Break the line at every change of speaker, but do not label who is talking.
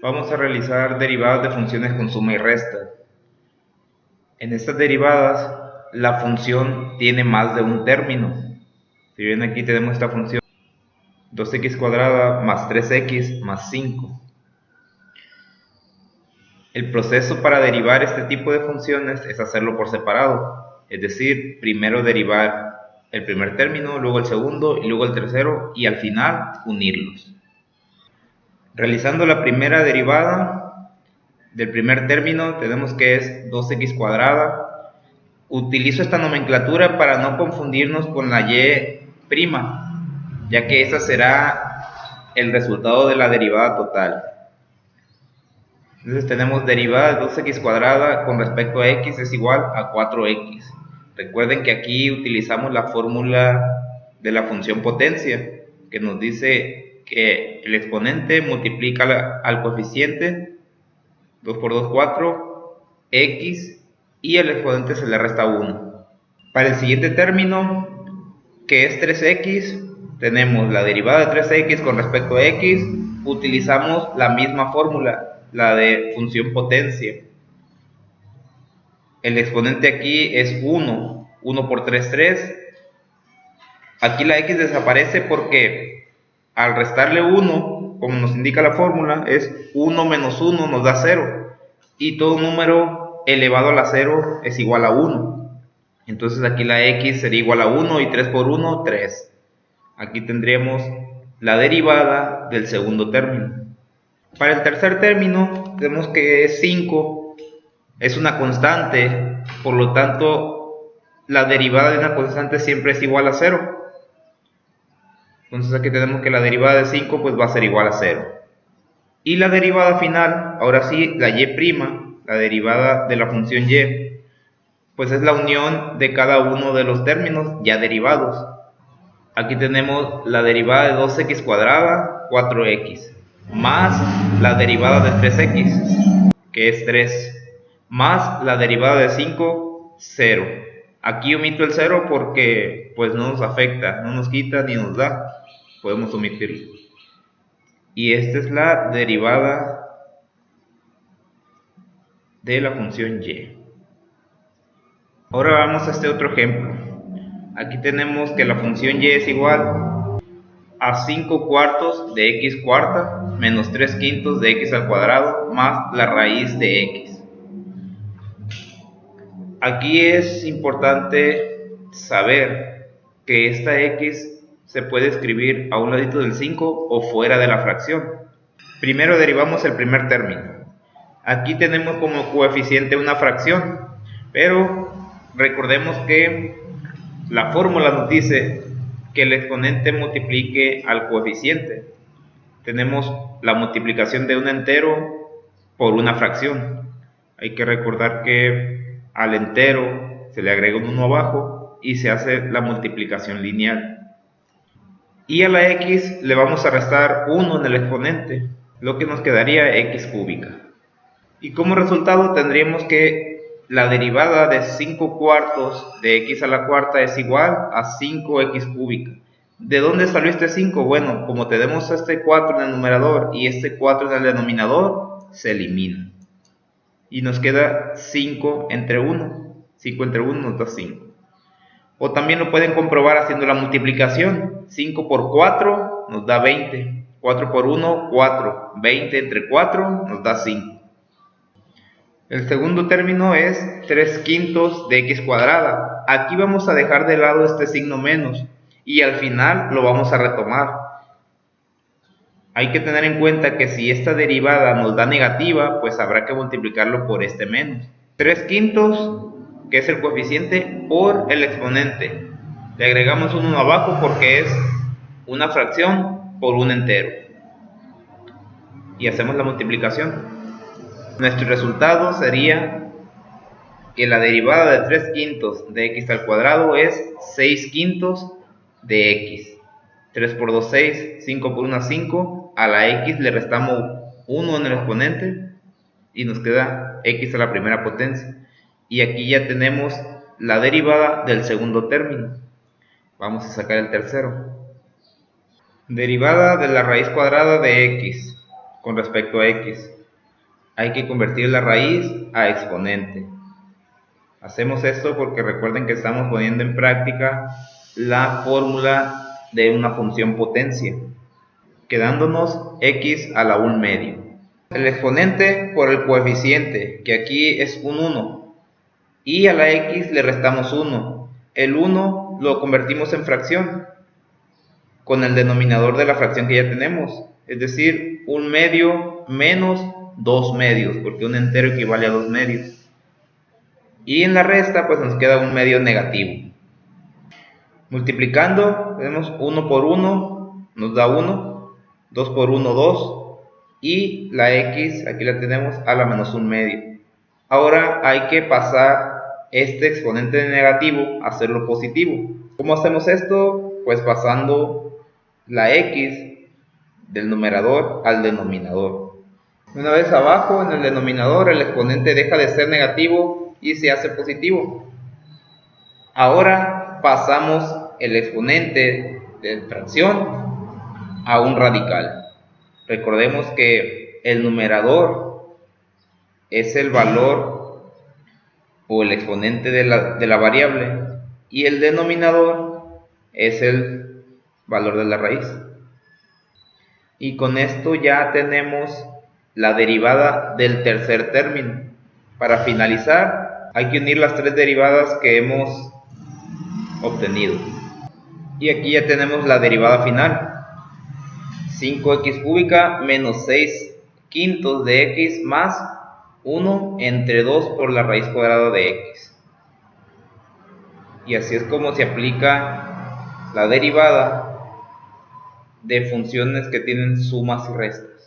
Vamos a realizar derivadas de funciones con suma y resta. En estas derivadas, la función tiene más de un término. Si bien aquí tenemos esta función 2x cuadrada más 3x más 5. El proceso para derivar este tipo de funciones es hacerlo por separado. Es decir, primero derivar el primer término, luego el segundo y luego el tercero y al final unirlos. Realizando la primera derivada del primer término tenemos que es 2x cuadrada. Utilizo esta nomenclatura para no confundirnos con la y', ya que esa será el resultado de la derivada total. Entonces tenemos derivada de 2x cuadrada con respecto a x es igual a 4x. Recuerden que aquí utilizamos la fórmula de la función potencia, que nos dice que el exponente multiplica al coeficiente, 2 por 2, 4, x, y al exponente se le resta 1. Para el siguiente término, que es 3x, tenemos la derivada de 3x con respecto a x, utilizamos la misma fórmula, la de función potencia. El exponente aquí es 1, 1 por 3, 3. Aquí la x desaparece porque al restarle 1, como nos indica la fórmula, es 1 menos 1 nos da 0. Y todo número elevado a la 0 es igual a 1. Entonces aquí la x sería igual a 1 y 3 por 1, 3. Aquí tendríamos la derivada del segundo término. Para el tercer término vemos que es 5. Es una constante, por lo tanto la derivada de una constante siempre es igual a 0. Entonces aquí tenemos que la derivada de 5 pues va a ser igual a 0. Y la derivada final, ahora sí, la y', la derivada de la función y, pues es la unión de cada uno de los términos ya derivados. Aquí tenemos la derivada de 2x cuadrada, 4x, más la derivada de 3x, que es 3, más la derivada de 5, 0. Aquí omito el 0 porque pues no nos afecta, no nos quita ni nos da, podemos omitirlo. Y esta es la derivada de la función y. Ahora vamos a este otro ejemplo. Aquí tenemos que la función y es igual a 5 cuartos de x cuarta menos 3 quintos de x al cuadrado más la raíz de x. Aquí es importante saber que esta x se puede escribir a un ladito del 5 o fuera de la fracción. Primero derivamos el primer término. Aquí tenemos como coeficiente una fracción, pero recordemos que la fórmula nos dice que el exponente multiplique al coeficiente. Tenemos la multiplicación de un entero por una fracción. Hay que recordar que al entero se le agrega un 1 abajo y se hace la multiplicación lineal. Y a la x le vamos a restar 1 en el exponente, lo que nos quedaría x cúbica. Y como resultado tendríamos que la derivada de 5 cuartos de x a la cuarta es igual a 5x cúbica. ¿De dónde salió este 5? Bueno, como tenemos este 4 en el numerador y este 4 en el denominador, se elimina. Y nos queda 5 entre 1. 5 entre 1 nos da 5. O también lo pueden comprobar haciendo la multiplicación. 5 por 4 nos da 20. 4 por 1, 4. 20 entre 4 nos da 5. El segundo término es 3 quintos de x cuadrada. Aquí vamos a dejar de lado este signo menos y al final lo vamos a retomar. Hay que tener en cuenta que si esta derivada nos da negativa, pues habrá que multiplicarlo por este menos. 3 quintos, que es el coeficiente, por el exponente. Le agregamos un 1 abajo porque es una fracción por un entero. Y hacemos la multiplicación. Nuestro resultado sería que la derivada de 3 quintos de x al cuadrado es 6 quintos de x. 3 por 2, 6, 5 por 1, 5. A la x le restamos 1 en el exponente y nos queda x a la primera potencia. Y aquí ya tenemos la derivada del segundo término. Vamos a sacar el tercero. Derivada de la raíz cuadrada de x con respecto a x. Hay que convertir la raíz a exponente. Hacemos esto porque recuerden que estamos poniendo en práctica la fórmula de una función potencia, quedándonos x a la 1/2. El exponente por el coeficiente, que aquí es un 1, y a la x le restamos 1. El 1 lo convertimos en fracción con el denominador de la fracción que ya tenemos, es decir, 1/2 menos 2/2, porque un entero equivale a 2/2. Y en la resta pues nos queda 1/2 negativo. Multiplicando, tenemos 1 por 1, nos da 1, 2 por 1, 2, y la x, aquí la tenemos, a la menos 1/2. Ahora hay que pasar este exponente de negativo a hacerlo positivo. ¿Cómo hacemos esto? Pues pasando la x del numerador al denominador. Una vez abajo en el denominador, el exponente deja de ser negativo y se hace positivo. Ahora pasamos el exponente de fracción a un radical. Recordemos que el numerador es el valor o el exponente de la variable y el denominador es el valor de la raíz. Y con esto ya tenemos la derivada del tercer término. Para finalizar, hay que unir las tres derivadas que hemos obtenido. Y aquí ya tenemos la derivada final. 5x cúbica menos 6 quintos de x más 1 entre 2 por la raíz cuadrada de x. Y así es como se aplica la derivada de funciones que tienen sumas y restas.